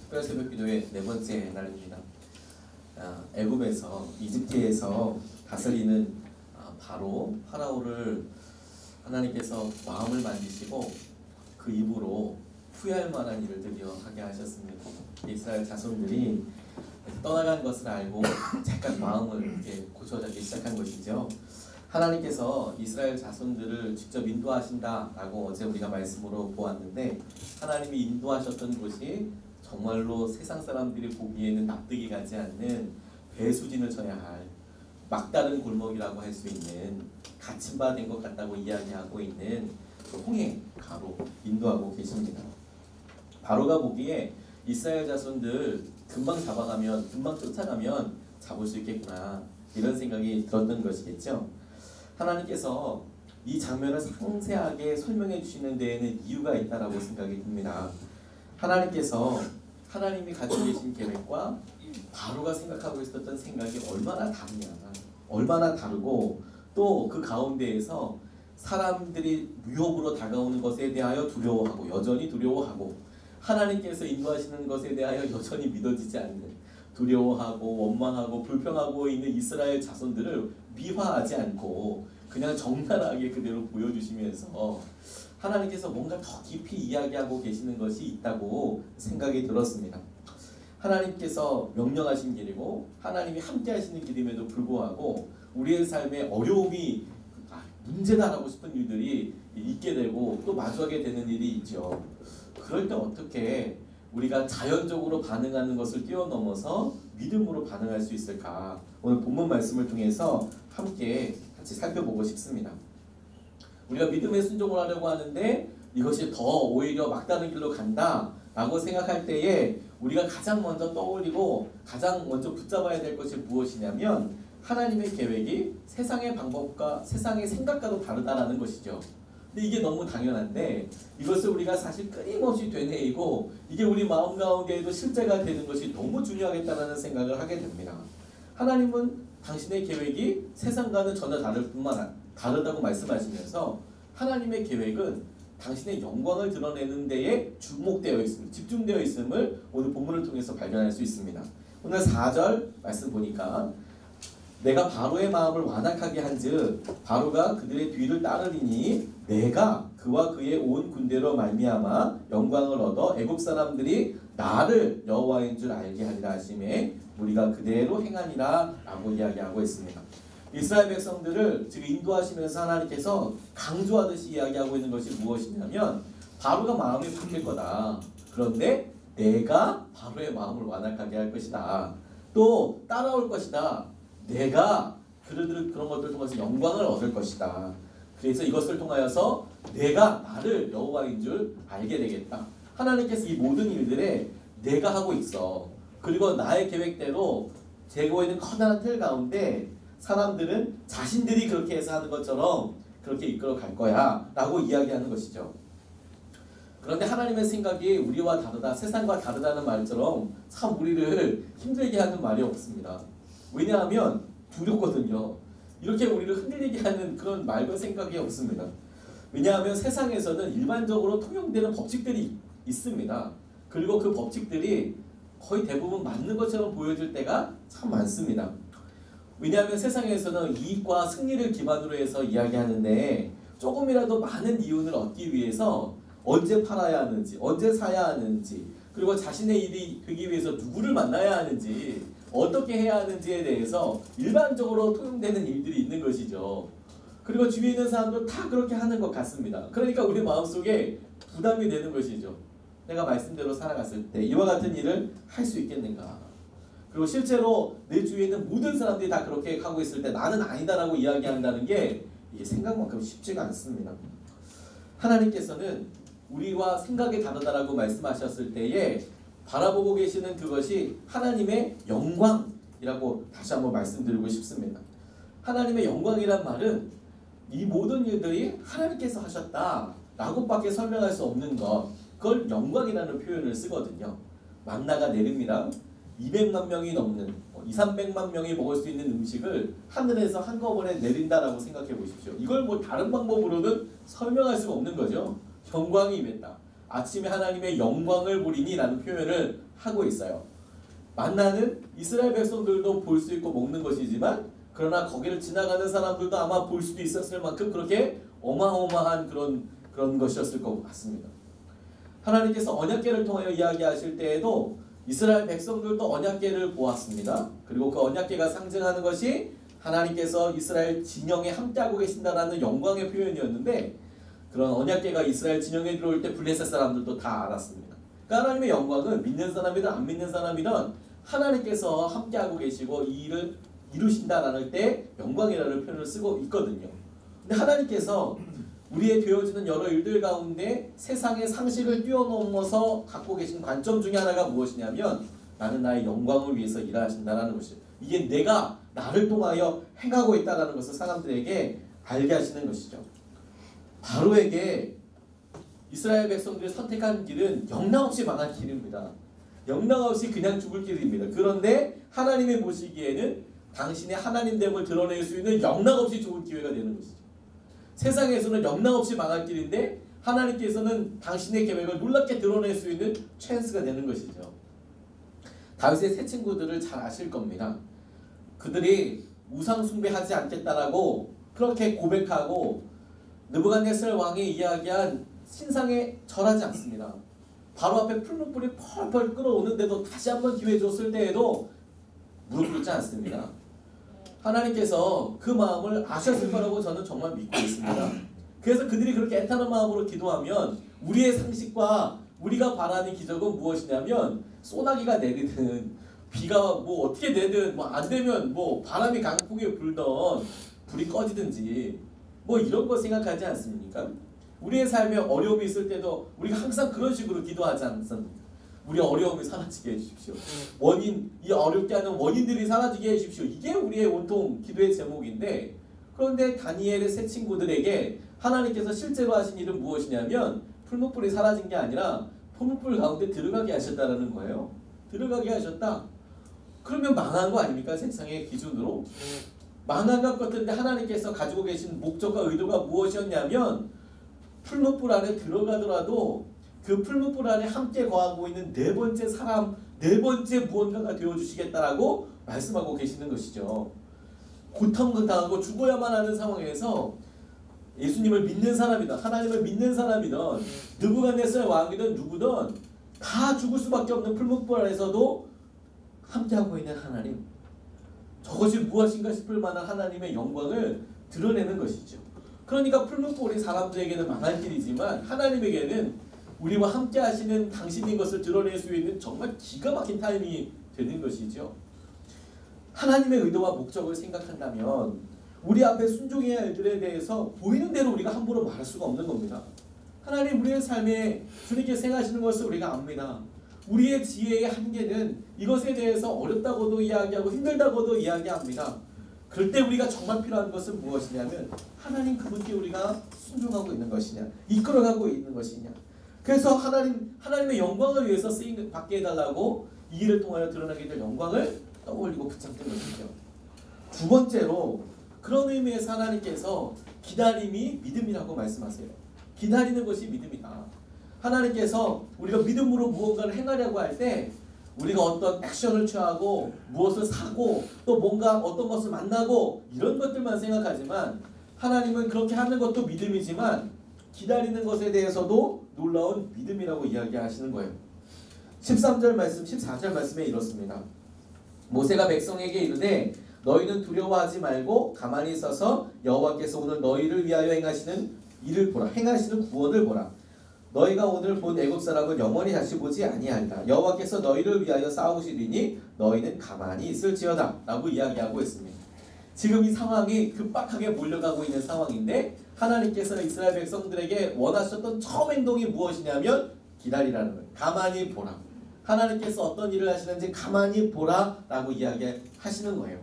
특별 새벽기도의 네 번째 날입니다. 애굽에서 이집트에서 다스리는 바로 파라오를 하나님께서 마음을 만지시고 그 입으로 후회할 만한 일을 드디어 하게 하셨습니다. 이스라엘 자손들이 떠나간 것을 알고 잠깐 마음을 이렇게 고쳐지기 시작한 것이죠. 하나님께서 이스라엘 자손들을 직접 인도하신다라고 어제 우리가 말씀으로 보았는데, 하나님이 인도하셨던 곳이 정말로 세상 사람들이 보기에는 납득이 가지 않는 배수진을 쳐야 할 막다른 골목이라고 할 수 있는 갇힌 바 된 것 같다고 이야기하고 있는 홍해 가로 인도하고 계십니다. 바로가 보기에 이스라엘 자손들 금방 잡아가면, 금방 쫓아가면 잡을 수 있겠구나, 이런 생각이 들었던 것이겠죠. 하나님께서 이 장면을 상세하게 설명해 주시는 데에는 이유가 있다라고 생각이 듭니다. 하나님께서 하나님이 가지고 계신 계획과 바로가 생각하고 있었던 생각이 얼마나 다르냐, 얼마나 다르고, 또 그 가운데에서 사람들이 위협으로 다가오는 것에 대하여 두려워하고, 여전히 두려워하고, 하나님께서 인도하시는 것에 대하여 여전히 믿어지지 않는, 두려워하고 원망하고 불평하고 있는 이스라엘 자손들을 미화하지 않고 그냥 적나라하게 그대로 보여주시면서 하나님께서 뭔가 더 깊이 이야기하고 계시는 것이 있다고 생각이 들었습니다. 하나님께서 명령하신 길이고 하나님이 함께 하시는 길임에도 불구하고 우리의 삶에 어려움이 문제다라고 싶은 일들이 있게 되고 또 마주하게 되는 일이 있죠. 그럴 때 어떻게 우리가 자연적으로 반응하는 것을 뛰어넘어서 믿음으로 반응할 수 있을까? 오늘 본문 말씀을 통해서 함께 같이 살펴보고 싶습니다. 우리가 믿음에 순종을 하려고 하는데 이것이 더 오히려 막다른 길로 간다 라고 생각할 때에 우리가 가장 먼저 떠올리고 가장 먼저 붙잡아야 될 것이 무엇이냐면, 하나님의 계획이 세상의 방법과 세상의 생각과도 다르다라는 것이죠. 근데 이게 너무 당연한데 이것을 우리가 사실 끊임없이 되뇌이고 이게 우리 마음 가운데에도 실제가 되는 것이 너무 중요하겠다는 생각을 하게 됩니다. 하나님은 당신의 계획이 세상과는 전혀 다르다고 말씀하시면서 하나님의 계획은 당신의 영광을 드러내는 데에 주목되어 있음을, 집중되어 있음을 오늘 본문을 통해서 발견할 수 있습니다. 오늘 4절 말씀 보니까 내가 바로의 마음을 완악하게 한즉 바로가 그들의 뒤를 따르리니 내가 그와 그의 온 군대로 말미암아 영광을 얻어 애굽 사람들이 나를 여호와인 줄 알게 하리라 하시매 우리가 그대로 행하니라 라고 이야기하고 있습니다. 이스라엘 백성들을 지금 인도하시면서 하나님께서 강조하듯이 이야기하고 있는 것이 무엇이냐면, 바로가 마음이 바뀔 거다. 그런데 내가 바로의 마음을 완악하게 할 것이다. 또 따라올 것이다. 내가 그런 것들을 통해서 영광을 얻을 것이다. 그래서 이것을 통하여서 내가 나를 여호와인 줄 알게 되겠다. 하나님께서 이 모든 일들에 내가 하고 있어. 그리고 나의 계획대로 재고 있는 커다란 틀 가운데 사람들은 자신들이 그렇게 해서 하는 것처럼 그렇게 이끌어 갈 거야 라고 이야기하는 것이죠. 그런데 하나님의 생각이 우리와 다르다, 세상과 다르다는 말처럼 참 우리를 힘들게 하는 말이 없습니다. 왜냐하면 두렵거든요. 이렇게 우리를 흔들리게 하는 그런 말과 생각이 없습니다. 왜냐하면 세상에서는 일반적으로 통용되는 법칙들이 있습니다. 그리고 그 법칙들이 거의 대부분 맞는 것처럼 보여질 때가 참 많습니다. 왜냐하면 세상에서는 이익과 승리를 기반으로 해서 이야기하는데 조금이라도 많은 이윤을 얻기 위해서 언제 팔아야 하는지, 언제 사야 하는지, 그리고 자신의 일이 되기 위해서 누구를 만나야 하는지, 어떻게 해야 하는지에 대해서 일반적으로 통용되는 일들이 있는 것이죠. 그리고 주위에 있는 사람도 다 그렇게 하는 것 같습니다. 그러니까 우리 마음속에 부담이 되는 것이죠. 내가 말씀대로 살아갔을 때 이와 같은 일을 할 수 있겠는가? 그리고 실제로 내 주위에 있는 모든 사람들이 다 그렇게 하고 있을 때 나는 아니다라고 이야기한다는 게 이게 생각만큼 쉽지가 않습니다. 하나님께서는 우리와 생각이 다르다라고 말씀하셨을 때에 바라보고 계시는 그것이 하나님의 영광이라고 다시 한번 말씀드리고 싶습니다. 하나님의 영광이란 말은 이 모든 일들이 하나님께서 하셨다라고 밖에 설명할 수 없는 것, 그걸 영광이라는 표현을 쓰거든요. 만나가 내립니다. 200만 명이 넘는 200~300만 명이 먹을 수 있는 음식을 하늘에서 한꺼번에 내린다라고 생각해 보십시오. 이걸 뭐 다른 방법으로는 설명할 수가 없는 거죠. 영광이 임했다. 아침에 하나님의 영광을 보리니 라는 표현을 하고 있어요. 만나는 이스라엘 백성들도 볼 수 있고 먹는 것이지만 그러나 거기를 지나가는 사람들도 아마 볼 수도 있었을 만큼 그렇게 어마어마한 그런 것이었을 것 같습니다. 하나님께서 언약궤를 통하여 이야기하실 때에도 이스라엘 백성들도 언약궤를 보았습니다. 그리고 그 언약궤가 상징하는 것이 하나님께서 이스라엘 진영에 함께하고 계신다라는 영광의 표현이었는데 그런 언약궤가 이스라엘 진영에 들어올 때 블레셋 사람들도 다 알았습니다. 그러니까 하나님의 영광은 믿는 사람이든 안 믿는 사람이든 하나님께서 함께하고 계시고 이 일을 이루신다라는 때 영광이라는 표현을 쓰고 있거든요. 근데 하나님께서 우리의 되어지는 여러 일들 가운데 세상의 상식을 뛰어넘어서 갖고 계신 관점 중에 하나가 무엇이냐면 나는 나의 영광을 위해서 일하신다는 것이에요. 이게 내가 나를 통하여 행하고 있다는 것을 사람들에게 알게 하시는 것이죠. 바로에게 이스라엘 백성들이 선택한 길은 영락없이 망한 길입니다. 영락없이 그냥 죽을 길입니다. 그런데 하나님이 보시기에는 당신의 하나님됨을 드러낼 수 있는 영락없이 좋은 기회가 되는 것이죠. 세상에서는 영락없이 망할 길인데 하나님께서는 당신의 계획을 놀랍게 드러낼 수 있는 찬스가 되는 것이죠. 다윗의 세 친구들을 잘 아실 겁니다. 그들이 우상 숭배하지 않겠다라고 그렇게 고백하고 느부갓네살 왕이 이야기한 신상에 절하지 않습니다. 바로 앞에 푸른 불이 펄펄 끓어오는데도 다시 한번 기회 줬을 때에도 무릎 꿇지 않습니다. 하나님께서 그 마음을 아셨을 거라고 저는 정말 믿고 있습니다. 그래서 그들이 그렇게 애타는 마음으로 기도하면 우리의 상식과 우리가 바라는 기적은 무엇이냐면 소나기가 내리든 비가 뭐 어떻게 되든 뭐 안 되면 뭐 바람이 강풍에 불던 불이 꺼지든지 뭐 이런 거 생각하지 않습니까? 우리의 삶에 어려움이 있을 때도 우리가 항상 그런 식으로 기도하지 않습니까? 우리 어려움이 사라지게 해주십시오. 이 어렵게 하는 원인들이 사라지게 해주십시오. 이게 우리의 온통 기도의 제목인데 그런데 다니엘의 세 친구들에게 하나님께서 실제로 하신 일은 무엇이냐면 풀무불이 사라진 게 아니라 풀무불 가운데 들어가게 하셨다는 거예요. 들어가게 하셨다. 그러면 망한 거 아닙니까? 세상의 기준으로. 망한 것 같은데 하나님께서 가지고 계신 목적과 의도가 무엇이었냐면 풀무불 안에 들어가더라도 그 풀무불 안에 함께 거하고 있는 네 번째 사람, 네 번째 무언가가 되어주시겠다라고 말씀하고 계시는 것이죠. 고통을 당하고 죽어야만 하는 상황에서 예수님을 믿는 사람이든 하나님을 믿는 사람이든 느부갓네살 왕이든 누구든 다 죽을 수밖에 없는 풀무불 안에서도 함께하고 있는 하나님, 저것이 무엇인가 싶을 만한 하나님의 영광을 드러내는 것이죠. 그러니까 풀무불이 사람들에게는 망할 길이지만 하나님에게는 우리와 함께 하시는 당신인 것을 드러낼 수 있는 정말 기가 막힌 타임이 되는 것이죠. 하나님의 의도와 목적을 생각한다면 우리 앞에 순종해야 할 일들에 대해서 보이는 대로 우리가 함부로 말할 수가 없는 겁니다. 하나님 우리의 삶에 주님께서 행하시는 것을 우리가 압니다. 우리의 지혜의 한계는 이것에 대해서 어렵다고도 이야기하고 힘들다고도 이야기합니다. 그럴 때 우리가 정말 필요한 것은 무엇이냐면 하나님 그분께 우리가 순종하고 있는 것이냐, 이끌어가고 있는 것이냐. 그래서 하나님의 영광을 위해서 쓰임 받게 해달라고 이 일을 통하여 드러나게 될 영광을 떠올리고 붙잡는 것이죠. 두 번째로 그런 의미에서 하나님께서 기다림이 믿음이라고 말씀하세요. 기다리는 것이 믿음이다. 하나님께서 우리가 믿음으로 무언가를 행하려고 할 때 우리가 어떤 액션을 취하고 무엇을 사고 또 뭔가 어떤 것을 만나고 이런 것들만 생각하지만 하나님은 그렇게 하는 것도 믿음이지만 기다리는 것에 대해서도 놀라운 믿음이라고 이야기하시는 거예요. 13절 말씀, 14절 말씀에 이렇습니다. 모세가 백성에게 이르되 너희는 두려워하지 말고 가만히 있어서 여호와께서 오늘 너희를 위하여 행하시는 일을 보라. 행하시는 구원을 보라. 너희가 오늘 본 애굽 사람을 영원히 다시 보지 아니하리라. 여호와께서 너희를 위하여 싸우시리니 너희는 가만히 있을지어다 라고 이야기하고 있습니다. 지금 이 상황이 급박하게 몰려가고 있는 상황인데 하나님께서 이스라엘 백성들에게 원하셨던 처음 행동이 무엇이냐면 기다리라는 거예요. 가만히 보라. 하나님께서 어떤 일을 하시는지 가만히 보라 라고 이야기하시는 거예요.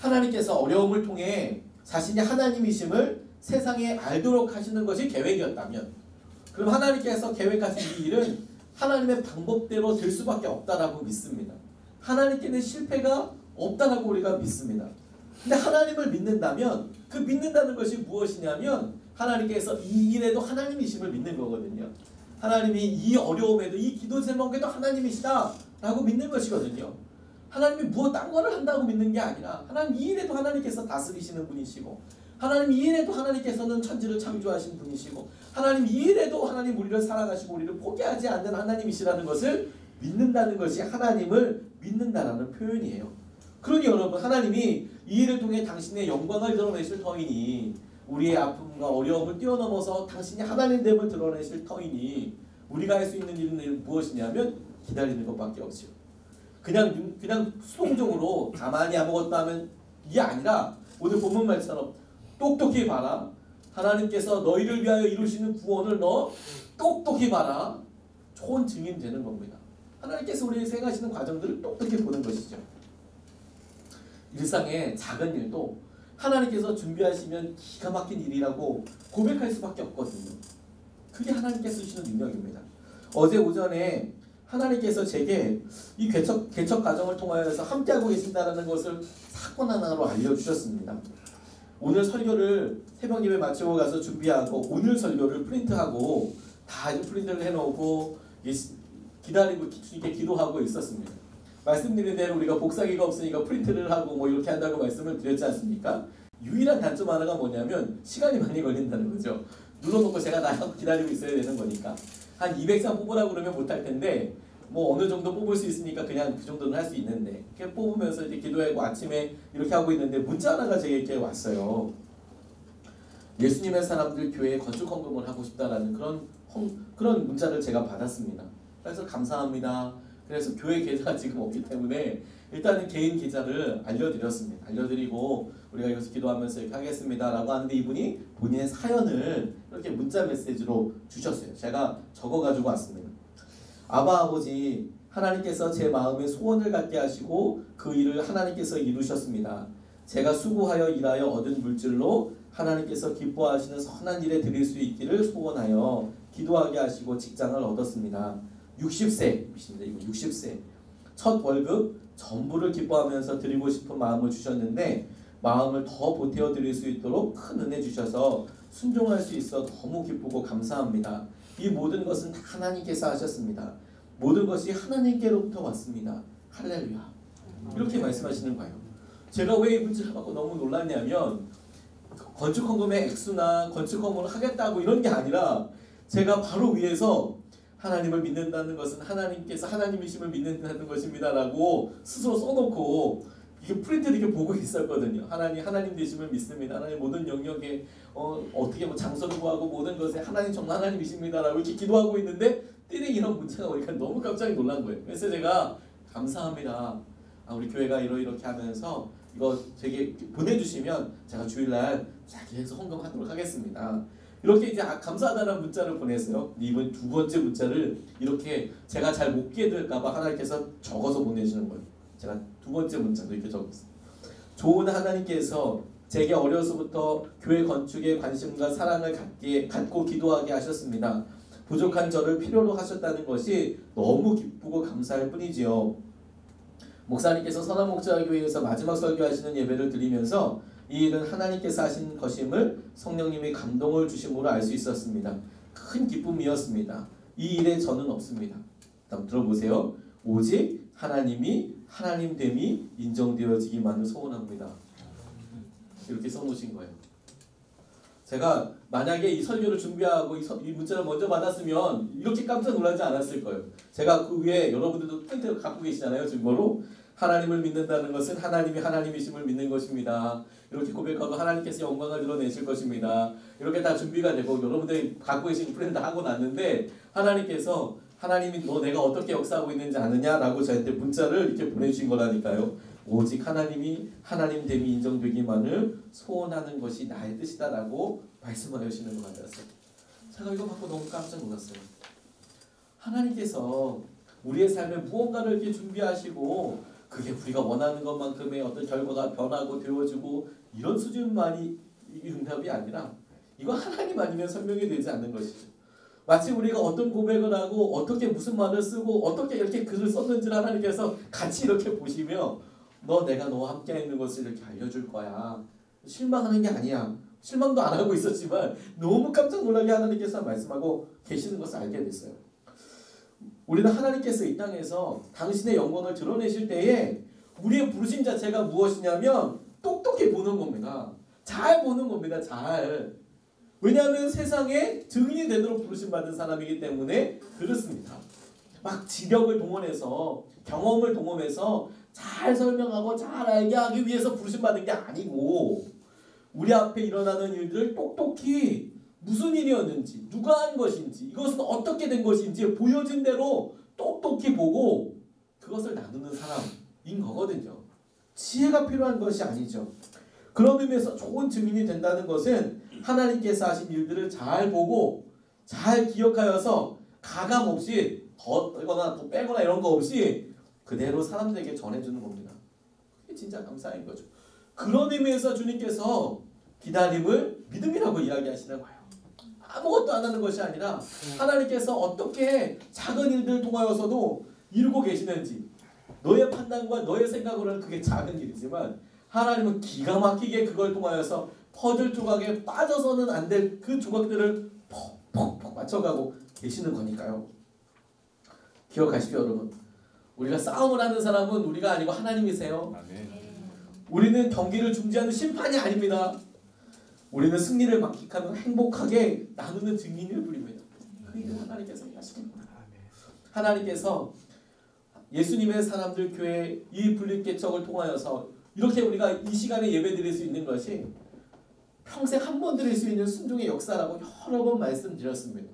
하나님께서 어려움을 통해 자신이 하나님이심을 세상에 알도록 하시는 것이 계획이었다면 그럼 하나님께서 계획하신 이 일은 하나님의 방법대로 될 수밖에 없다라고 믿습니다. 하나님께는 실패가 없다라고 우리가 믿습니다. 근데 하나님을 믿는다면 그 믿는다는 것이 무엇이냐면 하나님께서 이 일에도 하나님이심을 믿는 거거든요. 하나님이 이 어려움에도 이 기도 제목에도 하나님이시다 라고 믿는 것이거든요. 하나님이 무엇 딴 거를 한다고 믿는 게 아니라 하나님 이 일에도 하나님께서 다스리시는 분이시고 하나님 이 일에도 하나님께서는 천지를 창조하신 분이시고 하나님 이 일에도 하나님 우리를 사랑하시고 우리를 포기하지 않는 하나님이시라는 것을 믿는다는 것이 하나님을 믿는다라는 표현이에요. 그러니 여러분 하나님이 이 일을 통해 당신의 영광을 드러내실 터이니 우리의 아픔과 어려움을 뛰어넘어서 당신이 하나님됨을 드러내실 터이니 우리가 할 수 있는 일은 무엇이냐면 기다리는 것밖에 없죠. 그냥 수동적으로 가만히 아무것도 하면 이게 아니라 오늘 본문 말처럼 똑똑히 봐라. 하나님께서 너희를 위하여 이루시는 구원을 너 똑똑히 봐라. 좋은 증인 되는 겁니다. 하나님께서 우리를 생각하시는 과정들을 똑똑히 보는 것이죠. 일상의 작은 일도 하나님께서 준비하시면 기가 막힌 일이라고 고백할 수밖에 없거든요. 그게 하나님께서 주시는 능력입니다. 어제 오전에 하나님께서 제게 이 개척 과정을 통하여서 함께하고 계신다는 것을 사건 하나로 알려주셨습니다. 오늘 설교를 새벽 예배 마치고 가서 준비하고 오늘 설교를 프린트하고 다 이제 프린트를 해놓고 기다리고 주님께 기도하고 있었습니다. 말씀드린 대로 우리가 복사기가 없으니까 프린트를 하고 뭐 이렇게 한다고 말씀을 드렸지 않습니까? 유일한 단점 하나가 뭐냐면 시간이 많이 걸린다는 거죠. 눌러놓고 제가 나가고 기다리고 있어야 되는 거니까 한 200장 뽑으라고 그러면 못할 텐데 뭐 어느 정도 뽑을 수 있으니까 그냥 그 정도는 할 수 있는데 이렇게 뽑으면서 이제 기도하고 아침에 이렇게 하고 있는데 문자 하나가 제게 왔어요. 예수님의 사람들 교회에 건축 헌금을 하고 싶다라는 그런 문자를 제가 받았습니다. 그래서 감사합니다. 그래서 교회 계좌가 지금 없기 때문에 일단은 개인 계좌를 알려드렸습니다. 알려드리고 우리가 여기서 기도하면서 이렇게 하겠습니다 라고 하는데 이분이 본인의 사연을 이렇게 문자 메시지로 주셨어요. 제가 적어가지고 왔습니다. 아바 아버지, 하나님께서 제 마음에 소원을 갖게 하시고 그 일을 하나님께서 이루셨습니다. 제가 수고하여 일하여 얻은 물질로 하나님께서 기뻐하시는 선한 일에 드릴 수 있기를 소원하여 기도하게 하시고 직장을 얻었습니다. 60세입니다. 이거 60세. 첫 월급 전부를 기뻐하면서 드리고 싶은 마음을 주셨는데 마음을 더 보태어 드릴 수 있도록 큰 은혜 주셔서 순종할 수 있어 너무 기쁘고 감사합니다. 이 모든 것은 하나님께서 하셨습니다. 모든 것이 하나님께로부터 왔습니다. 할렐루야. 이렇게 말씀하시는 거예요. 제가 왜 이 문자를 받고 너무 놀랐냐면 건축 헌금의 액수나 건축 헌금을 하겠다고 이런 게 아니라 제가 바로 위에서 하나님을 믿는다는 것은 하나님께서 하나님이심을 믿는다는 것입니다 라고 스스로 써놓고 이게 프린트를 이렇게 보고 있었거든요. 하나님 되심을 믿습니다. 하나님 모든 영역에 어떻게 뭐 장소를 구하고 모든 것에 하나님 정말 하나님이십니다 라고 이렇게 기도하고 있는데 띠링 이런 문자가 오니까 너무 깜짝 놀란 거예요. 그래서 제가 감사합니다. 우리 교회가 이렇게 하면서 이거 되게 보내주시면 제가 주일날 계속 헌금하도록 하겠습니다. 이렇게 이제 감사하다는 문자를 보냈어요. 이번 두 번째 문자를 이렇게 제가 잘 못 깨달을까봐 하나님께서 적어서 보내시는 거예요. 제가 두 번째 문자도 이렇게 적었어요. 좋은 하나님께서 제게 어려서부터 교회 건축에 관심과 사랑을 갖고 기도하게 하셨습니다. 부족한 저를 필요로 하셨다는 것이 너무 기쁘고 감사할 뿐이지요. 목사님께서 선한목자교회에서 마지막 설교하시는 예배를 드리면서 이 일은 하나님께서 하신 것임을 성령님이 감동을 주심으로 알 수 있었습니다. 큰 기쁨이었습니다. 이 일에 저는 없습니다. 다음 들어보세요. 오직 하나님이 하나님됨이 인정되어지기만을 소원합니다. 이렇게 써놓으신 거예요. 제가 만약에 이 설교를 준비하고 이 문자를 먼저 받았으면 이렇게 깜짝 놀라지 않았을 거예요. 제가 그 위에 여러분들도 프린트를 갖고 계시잖아요. 증거로 하나님을 믿는다는 것은 하나님이 하나님이심을 믿는 것입니다. 이렇게 고백하고 하나님께서 영광을 드러내실 것입니다. 이렇게 다 준비가 되고 여러분들이 갖고 계신 프린트 하고 났는데 하나님께서 하나님이 너 내가 어떻게 역사하고 있는지 아느냐라고 저한테 문자를 이렇게 보내주신 거라니까요. 오직 하나님이 하나님됨이 인정되기만을 소원하는 것이 나의 뜻이다라고 말씀하시는 것 같았어요. 제가 이거 받고 너무 깜짝 놀랐어요. 하나님께서 우리의 삶에 무언가를 이렇게 준비하시고 그게 우리가 원하는 것만큼의 어떤 결과가 변하고 되어지고 이런 수준만이 응답이 아니라 이거 하나님 아니면 설명이 되지 않는 것이죠. 마치 우리가 어떤 고백을 하고 어떻게 무슨 말을 쓰고 어떻게 이렇게 글을 썼는지를 하나님께서 같이 이렇게 보시며 내가 너와 함께 있는 것을 이렇게 알려줄 거야. 실망하는 게 아니야. 실망도 안 하고 있었지만 너무 깜짝 놀라게 하나님께서 말씀하고 계시는 것을 알게 됐어요. 우리는 하나님께서 이 땅에서 당신의 영광을 드러내실 때에 우리의 부르심 자체가 무엇이냐면 똑똑히 보는 겁니다. 잘 보는 겁니다. 잘. 왜냐하면 세상에 증인이 되도록 부르심 받은 사람이기 때문에 그렇습니다. 막 지력을 동원해서 경험을 동원해서 잘 설명하고 잘 알게 하기 위해서 부르심 받은 게 아니고 우리 앞에 일어나는 일들을 똑똑히 무슨 일이었는지 누가 한 것인지 이것은 어떻게 된 것인지 보여진 대로 똑똑히 보고 그것을 나누는 사람인 거거든요. 지혜가 필요한 것이 아니죠. 그런 의미에서 좋은 증인이 된다는 것은 하나님께서 하신 일들을 잘 보고 잘 기억하여서 가감 없이 더 빼거나 더 빼거나 이런 거 없이 그대로 사람들에게 전해주는 겁니다. 그게 진짜 감사한 거죠. 그런 의미에서 주님께서 기다림을 믿음이라고 이야기하시는 거예요. 아무것도 안 하는 것이 아니라 하나님께서 어떻게 작은 일들을 통하여서도 이루고 계시는지 너의 판단과 너의 생각으로는 그게 작은 일이지만 하나님은 기가 막히게 그걸 통하여서 퍼즐 조각에 빠져서는 안 될 그 조각들을 퍽퍽퍽 맞춰가고 계시는 거니까요. 기억하십시오 여러분. 우리가 싸움을 하는 사람은 우리가 아니고 하나님이세요. 우리는 경기를 중지하는 심판이 아닙니다. 우리는 승리를 만끽하면 행복하게 나누는 증인일 뿐입니다. 그 일을 하나님께서 하시는 겁니다. 하나님께서 예수님의 사람들 교회 이 분립개척을 통하여서 이렇게 우리가 이 시간에 예배 드릴 수 있는 것이 평생 한 번 드릴 수 있는 순종의 역사라고 여러 번 말씀드렸습니다.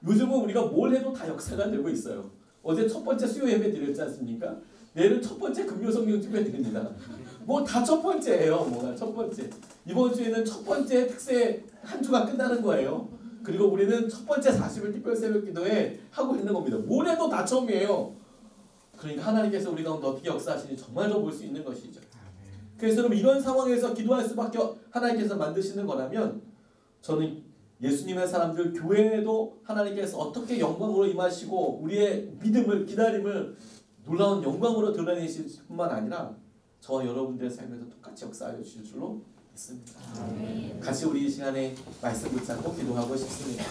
요즘은 우리가 뭘 해도 다 역사가 되고 있어요. 어제 첫 번째 수요 예배 드렸지 않습니까? 내일은 첫 번째 금요 성경 집회 드립니다. 뭐 다 첫 번째예요. 뭐가 첫 번째. 이번 주에는 첫 번째 특세 한 주가 끝나는 거예요. 그리고 우리는 첫 번째 40일 특별 새벽 기도회 하고 있는 겁니다. 뭘 해도 다 처음이에요. 그러니까 하나님께서 우리 가운데 어떻게 역사하시는지 정말로 볼 수 있는 것이죠. 그래서 여러분 이런 상황에서 기도할 수밖에 하나님께서 만드시는 거라면 저는 예수님의 사람들 교회에도 하나님께서 어떻게 영광으로 임하시고 우리의 믿음을 기다림을 놀라운 영광으로 드러내실 뿐만 아니라 저와 여러분들의 삶에도 똑같이 역사하여 주실 줄로 믿습니다. 같이 우리 이 시간에 말씀 붙잡고 기도하고 싶습니다.